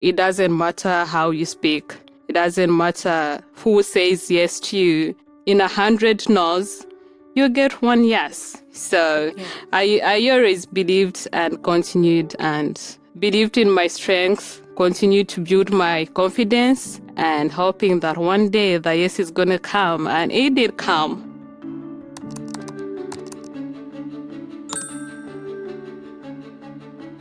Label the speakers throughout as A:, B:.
A: it doesn't matter how you speak. It doesn't matter who says yes to you. In 100 no's, you get one yes. So I always believed and continued and believed in my strength, continued to build my confidence and hoping that one day the yes is going to come. And it did come.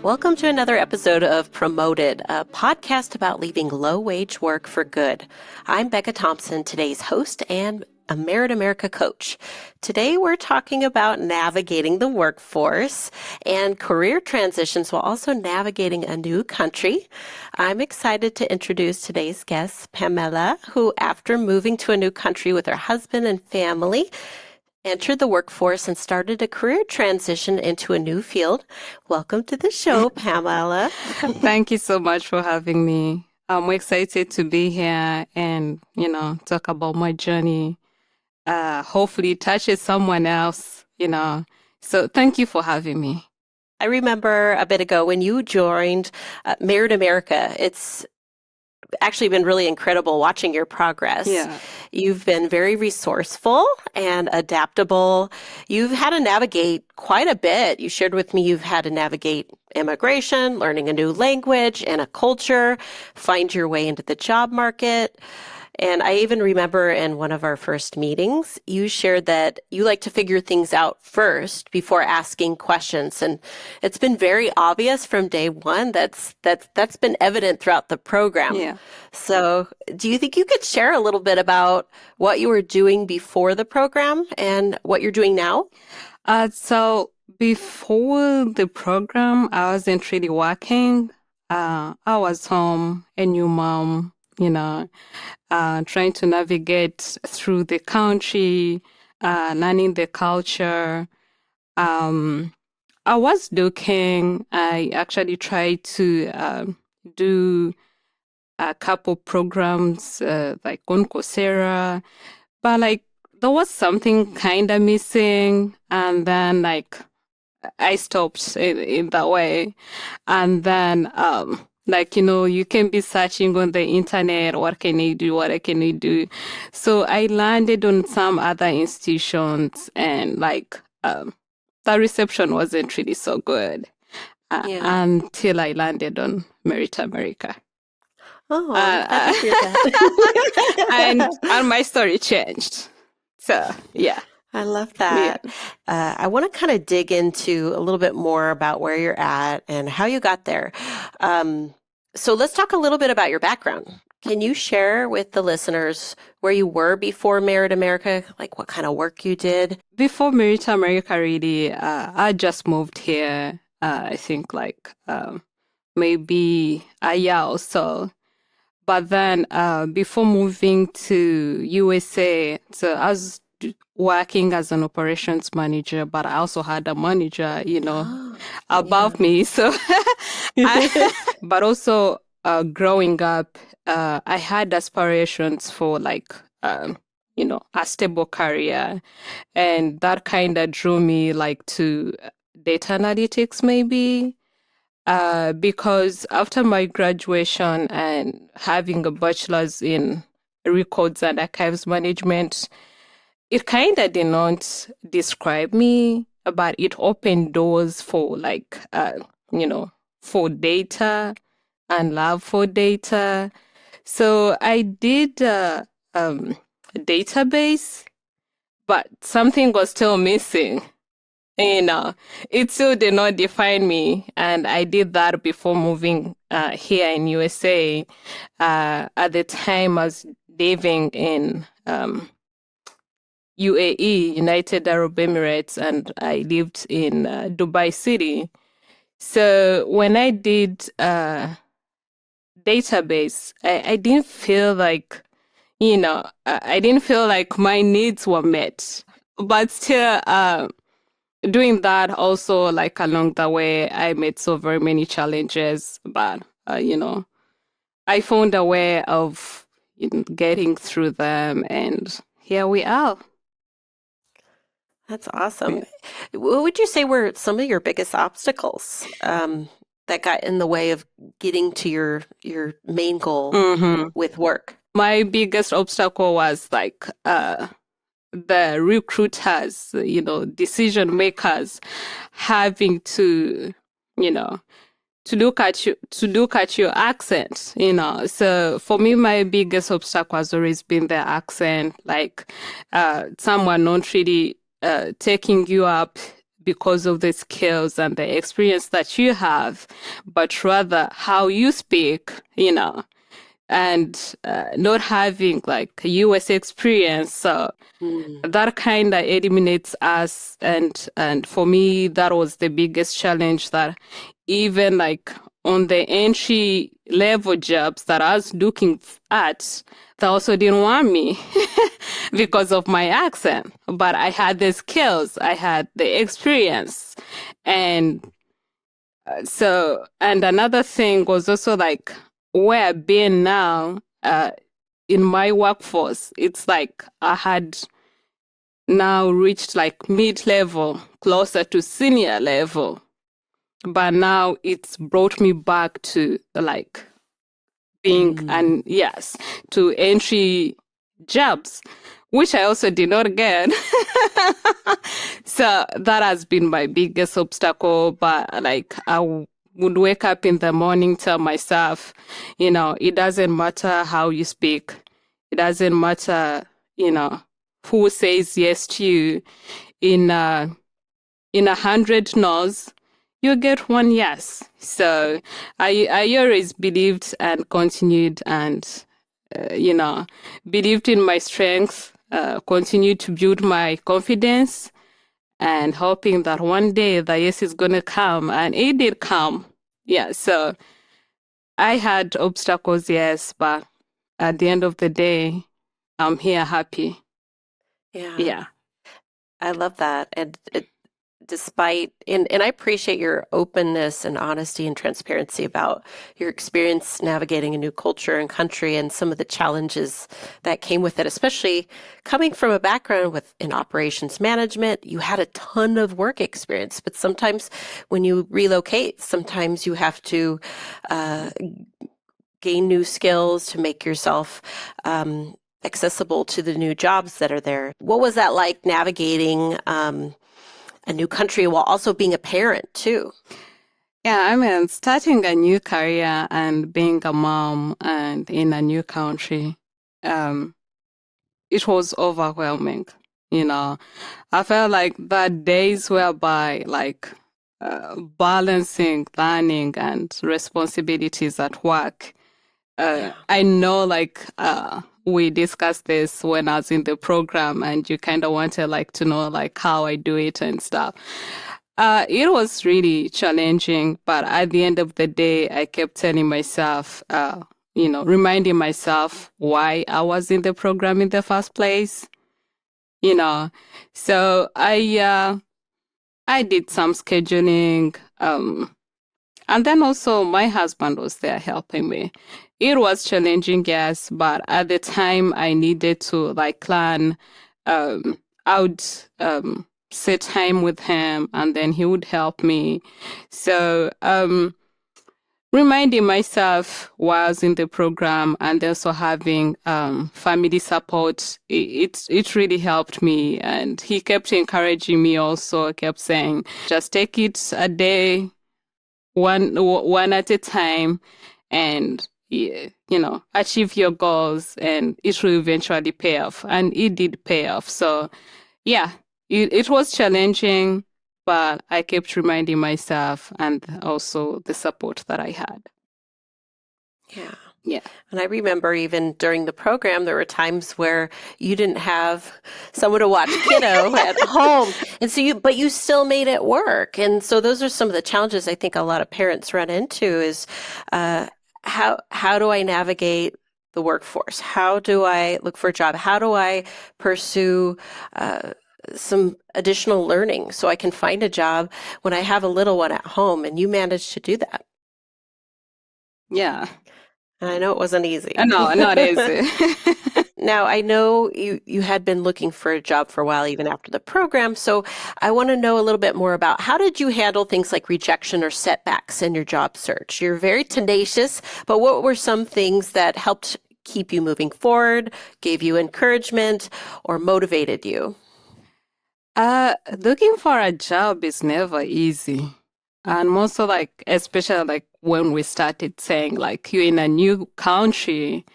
B: Welcome to another episode of Promoted, a podcast about leaving low-wage work for good. I'm Bekah Thompson, today's host and a Merit America coach. Today we're talking about navigating the workforce and career transitions while also navigating a new country. I'm excited to introduce today's guest, Pamellah, who after moving to a new country with her husband and family, entered the workforce and started a career transition into a new field. Welcome to the show, Pamellah.
A: Thank you so much for having me. I'm excited to be here and, talk about my journey. Hopefully it touches someone else, So thank you for having me.
B: I remember a bit ago when you joined Merit America. It's actually been really incredible watching your progress.
A: Yeah.
B: You've been very resourceful and adaptable. You've had to navigate quite a bit. You shared with me you've had to navigate immigration, learning a new language and a culture, find your way into the job market. And I even remember in one of our first meetings, you shared that you like to figure things out first before asking questions. And it's been very obvious from day one. That's been evident throughout the program.
A: Yeah.
B: So do you think you could share a little bit about what you were doing before the program and what you're doing now?
A: So before the program, I wasn't really working. I was home, a new mom, trying to navigate through the country, learning the culture. I was looking. I actually tried to do a couple programs like on Coursera, but there was something kind of missing, and then I stopped in that way, and then you can be searching on the internet, what can I do, what can I do? So I landed on some other institutions and the reception wasn't really so good until I landed on Merit America.
B: Oh, glad to hear that.
A: and my story changed. So, yeah.
B: I love that.
A: Yeah.
B: I want to kind of dig into a little bit more about where you're at and how you got there. So let's talk a little bit about your background. Can you share with the listeners where you were before Merit America, like what kind of work you did?
A: Before Merit America, really, I just moved here, I think maybe a year or so. But then before moving to USA, so I was working as an operations manager, but I also had a manager, above me. So, but also growing up, I had aspirations for a stable career, and that kind of drew me to data analytics maybe. Because after my graduation and having a bachelor's in records and archives management, it kind of did not describe me, but it opened doors for for data and love for data. So I did a database, but something was still missing. It still did not define me. And I did that before moving here in USA. At the time, I was living in UAE, United Arab Emirates, and I lived in Dubai City. So when I did database, I didn't feel I didn't feel like my needs were met. But still, doing that also, along the way, I met so very many challenges, but I found a way of getting through them, and here we are.
B: That's awesome. Yeah. What would you say were some of your biggest obstacles that got in the way of getting to your main goal
A: Mm-hmm.
B: with work?
A: My biggest obstacle was like the recruiters, decision makers having to, you know, to look at your accent, So for me, my biggest obstacle has always been the accent, like someone not really taking you up because of the skills and the experience that you have, but rather how you speak, and not having like US experience. So
B: Mm.
A: that kind of eliminates us, and for me that was the biggest challenge, that even like on the entry level jobs that I was looking at, they also didn't want me because of my accent, but I had the skills, I had the experience. And and another thing was also like where I've been now, in my workforce, it's like I had now reached like mid-level, closer to senior level. But now it's brought me back to like being, and yes, to entry jobs, which I also did not get. So that has been my biggest obstacle. But like would wake up in the morning, tell myself, it doesn't matter how you speak. It doesn't matter, who says yes to you. In 100 no's, you get one yes. So I always believed and continued, and believed in my strength, continued to build my confidence, and hoping that one day the yes is gonna come, and it did come. Yeah. So I had obstacles, yes, but at the end of the day, I'm here happy.
B: Yeah.
A: Yeah.
B: I love that. And and I appreciate your openness and honesty and transparency about your experience navigating a new culture and country and some of the challenges that came with it, especially coming from a background in operations management. You had a ton of work experience, but sometimes when you relocate, sometimes you have to gain new skills to make yourself accessible to the new jobs that are there. What was that like navigating a new country while also being a parent too?
A: Yeah, I mean, starting a new career and being a mom and in a new country, um, it was overwhelming. I felt like that days whereby like balancing learning and responsibilities at work.
B: Yeah.
A: I know, like we discussed this when I was in the program, and you kind of wanted like to know like how I do it and stuff. It was really challenging, but at the end of the day, I kept telling myself, reminding myself why I was in the program in the first place. You know, so I did some scheduling, and then also my husband was there helping me. It was challenging, yes, but at the time I needed to like plan. I would set time with him, and then he would help me. So reminding myself while I was in the program, and also having family support, it really helped me. And he kept encouraging me, also kept saying, just take it a day, one at a time, and yeah, achieve your goals, and it will eventually pay off. And it did pay off. So yeah, it was challenging, but I kept reminding myself, and also the support that I had.
B: Yeah.
A: Yeah.
B: And I remember even during the program, there were times where you didn't have someone to watch kiddo at home. And so but you still made it work. And so those are some of the challenges I think a lot of parents run into is how do I navigate the workforce? How do I look for a job? How do I pursue some additional learning so I can find a job when I have a little one at home? And you managed to do that.
A: Yeah.
B: And I know it wasn't easy.
A: No, not easy.
B: Now, I know you had been looking for a job for a while, even after the program. So I want to know a little bit more about how did you handle things like rejection or setbacks in your job search? You're very tenacious, but what were some things that helped keep you moving forward, gave you encouragement, or motivated you?
A: Looking for a job is never easy. And also like, especially like when we started saying like you're in a new country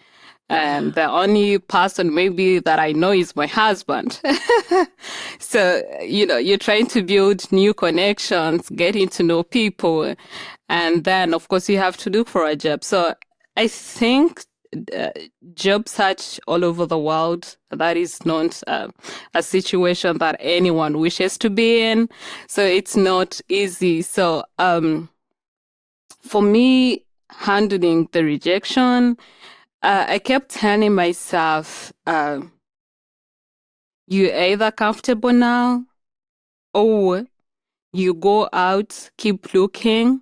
A: and the only person maybe that I know is my husband. So, you're trying to build new connections, getting to know people. And then, of course, you have to look for a job. So I think uh, job search all over the world, that is not a situation that anyone wishes to be in. So it's not easy. So for me, handling the rejection, I kept telling myself, you're either comfortable now or you go out, keep looking,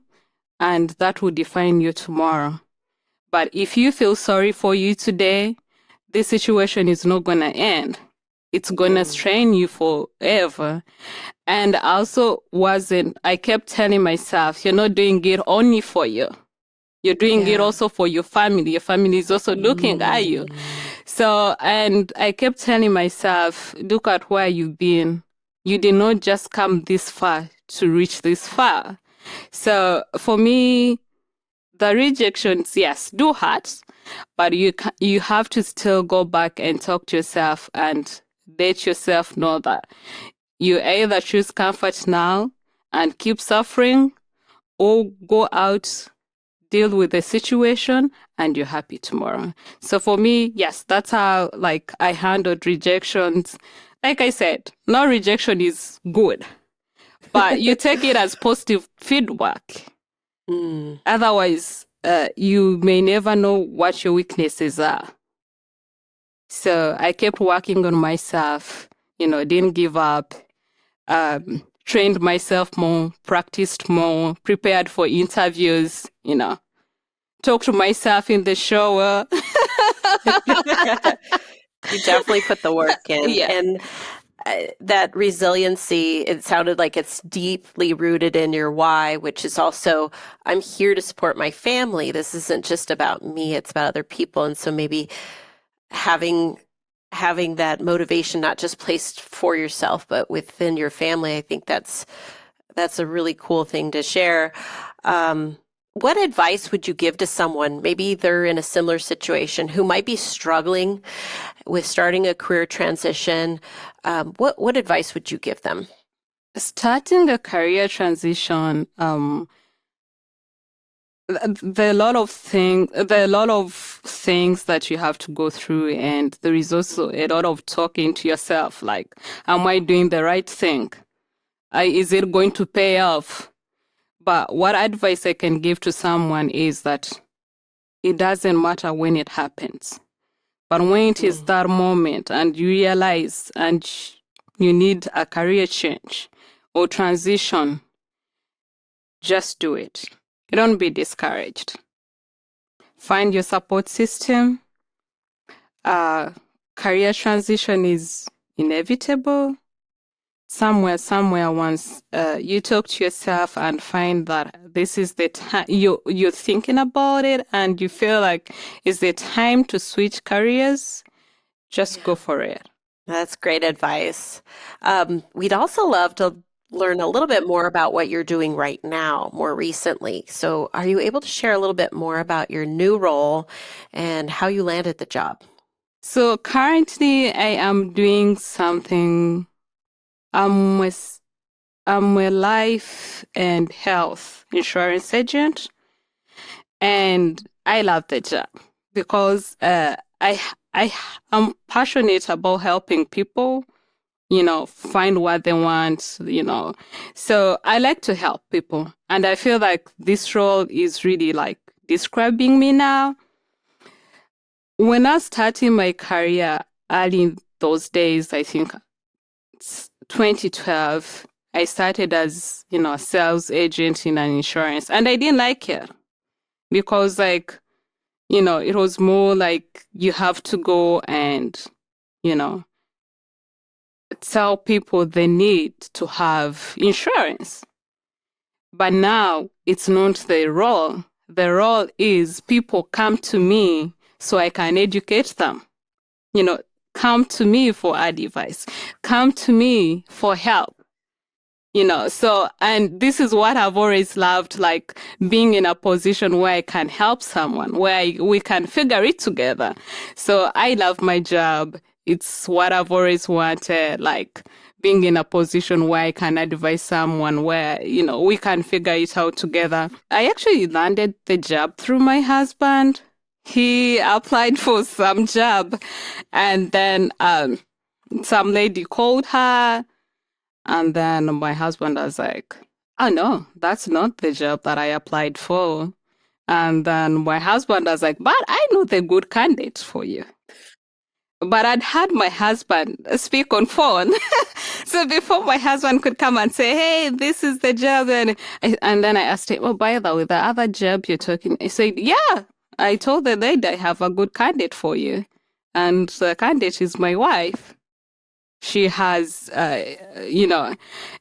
A: and that will define you tomorrow. But if you feel sorry for you today, this situation is not going to end. It's going to strain you forever. And also I kept telling myself, you're not doing it only for you. You're doing it also for your family. Your family is also looking at you. So, and I kept telling myself, look at where you've been. You did not just come this far to reach this far. So for me, the rejections, yes, do hurt, but you have to still go back and talk to yourself and let yourself know that you either choose comfort now and keep suffering or go out, deal with the situation, and you're happy tomorrow. So for me, yes, that's how like I handled rejections. Like I said, no rejection is good, but you take it as positive feedback. Otherwise, you may never know what your weaknesses are. So I kept working on myself, didn't give up, trained myself more, practiced more, prepared for interviews, talked to myself in the shower.
B: You definitely put the work in.
A: Yeah.
B: And that resiliency, it sounded like it's deeply rooted in your why, which is also, I'm here to support my family. This isn't just about me, it's about other people. And so maybe having that motivation not just placed for yourself, but within your family, I think that's a really cool thing to share. What advice would you give to someone, maybe they're in a similar situation, who might be struggling with starting a career transition? What advice would you give them?
A: Starting a career transition, there are a lot of things that you have to go through, and there is also a lot of talking to yourself, like, am I doing the right thing? Is it going to pay off? But what advice I can give to someone is that it doesn't matter when it happens. But when it is that moment and you realize and you need a career change or transition, just do it. Don't be discouraged. Find your support system. Career transition is inevitable. Somewhere once you talk to yourself and find that this is the time you're thinking about it and you feel like it's the time to switch careers, just go for it.
B: That's great advice. We'd also love to learn a little bit more about what you're doing right now, more recently. So are you able to share a little bit more about your new role and how you landed the job?
A: So currently I am doing something. I'm a life and health insurance agent, and I love the job because I'm passionate about helping people, find what they want, So I like to help people, and I feel like this role is really like describing me now. When I started my career early in those days, I think 2012, I started as, a sales agent in an insurance, and I didn't like it because it was more like you have to go and, tell people they need to have insurance. But now it's not the role. The role is people come to me so I can educate them. Come to me for advice. Come to me for help. So, and this is what I've always loved, like being in a position where I can help someone, where we can figure it together. So I love my job. It's what I've always wanted, like being in a position where I can advise someone, where, we can figure it out together. I actually landed the job through my husband. He applied for some job, and then some lady called her. And then my husband was like, oh, no, that's not the job that I applied for. And then my husband was like, but I know the good candidate for you. But I'd had my husband speak on phone. So before my husband could come and say, hey, this is the job. And then I asked him, oh, by the way, the other job you're talking, he said, yeah, I told the lady I have a good candidate for you. And the candidate is my wife. She has,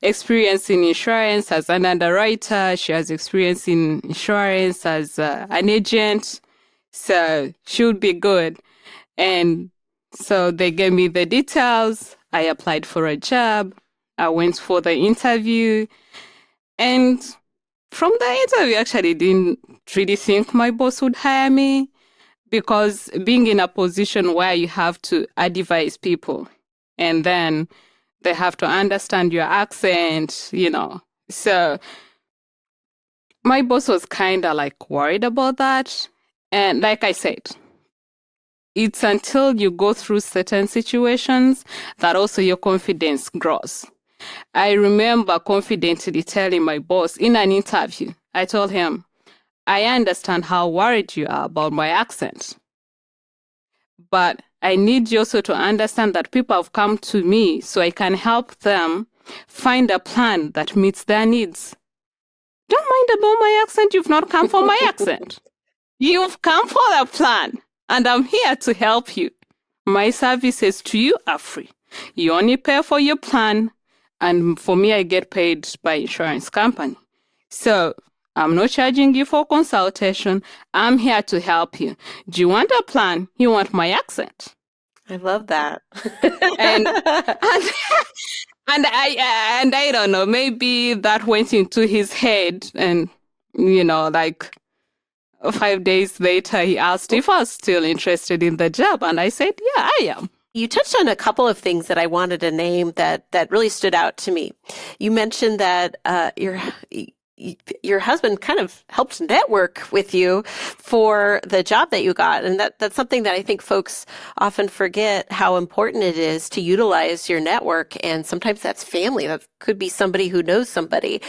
A: experience in insurance as an underwriter. She has experience in insurance as an agent. So she would be good. And so they gave me the details. I applied for a job. I went for the interview. And from the interview, I actually didn't really think my boss would hire me, because being in a position where you have to advise people, and then they have to understand your accent, So my boss was kind of like worried about that. And like I said, it's until you go through certain situations that also your confidence grows. I remember confidently telling my boss in an interview, I told him, I understand how worried you are about my accent, but I need you also to understand that people have come to me so I can help them find a plan that meets their needs. Don't mind about my accent. You've not come for my accent. You've come for a plan, and I'm here to help you. My services to you are free. You only pay for your plan, and for me, I get paid by insurance company. So I'm not charging you for consultation. I'm here to help you. Do you want a plan? You want my accent?
B: I love that.
A: and, and I don't know, maybe that went into his head, and like 5 days later, he asked if I was still interested in the job, and I said, yeah, I am.
B: You touched on a couple of things that I wanted to name that really stood out to me. You mentioned that your husband kind of helped network with you for the job that you got. And that's something that I think folks often forget, how important it is to utilize your network. And sometimes that's family. That could be somebody who knows somebody.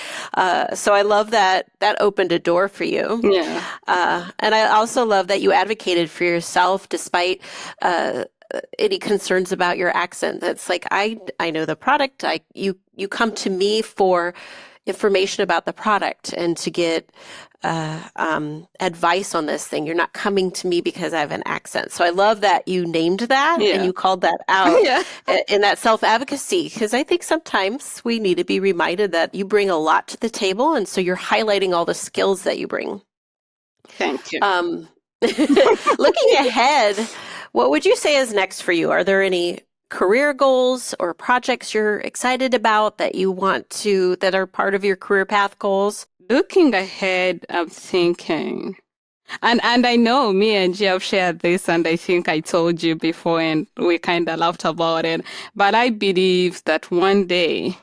B: So I love that opened a door for you.
A: Yeah.
B: And I also love that you advocated for yourself despite any concerns about your accent. That's like, I know the product. You come to me for information about the product and to get advice on this thing. You're not coming to me because I have an accent. So I love that you named that and you called that out in that self-advocacy, because I think sometimes we need to be reminded that you bring a lot to the table, and so you're highlighting all the skills that you bring.
A: Thank you.
B: Looking ahead, what would you say is next for you? Are there any career goals or projects you're excited about that you want to, that are part of your career path goals?
A: Looking ahead, I'm thinking, and I know me and G have shared this, and I think I told you before, and we kind of laughed about it, but I believe that one day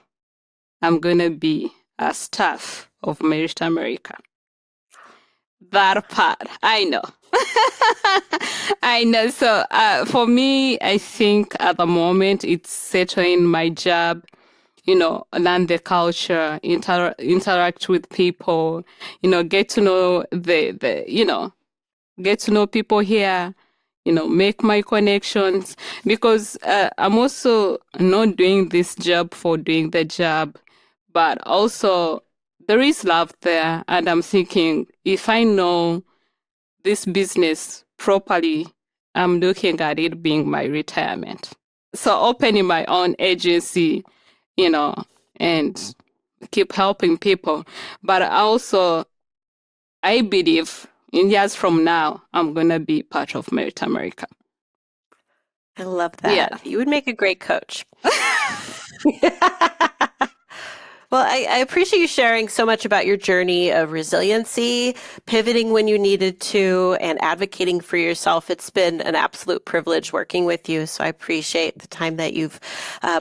A: I'm going to be a staff of Merit America. That part, I know. I know. So for me, I think at the moment it's settling my job, learn the culture, interact with people, get to know get to know people here, make my connections, because I'm also not doing this job for doing the job, but also there is love there. And I'm thinking, if I know this business properly, I'm looking at it being my retirement. So opening my own agency, and keep helping people. But also, I believe in years from now, I'm going to be part of Merit America.
B: I love that.
A: Yeah.
B: You would make a great coach. Well, I appreciate you sharing so much about your journey of resiliency, pivoting when you needed to, and advocating for yourself. It's been an absolute privilege working with you. So I appreciate the time that you've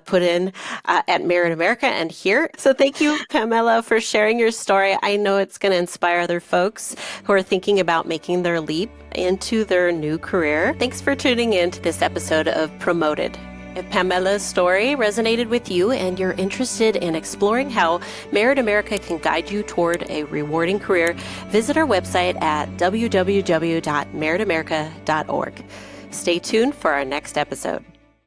B: put in at Merit America and here. So thank you, Pamellah, for sharing your story. I know it's going to inspire other folks who are thinking about making their leap into their new career. Thanks for tuning in to this episode of Promoted. If Pamellah's story resonated with you and you're interested in exploring how Merit America can guide you toward a rewarding career, visit our website at www.meritamerica.org. Stay tuned for our next episode.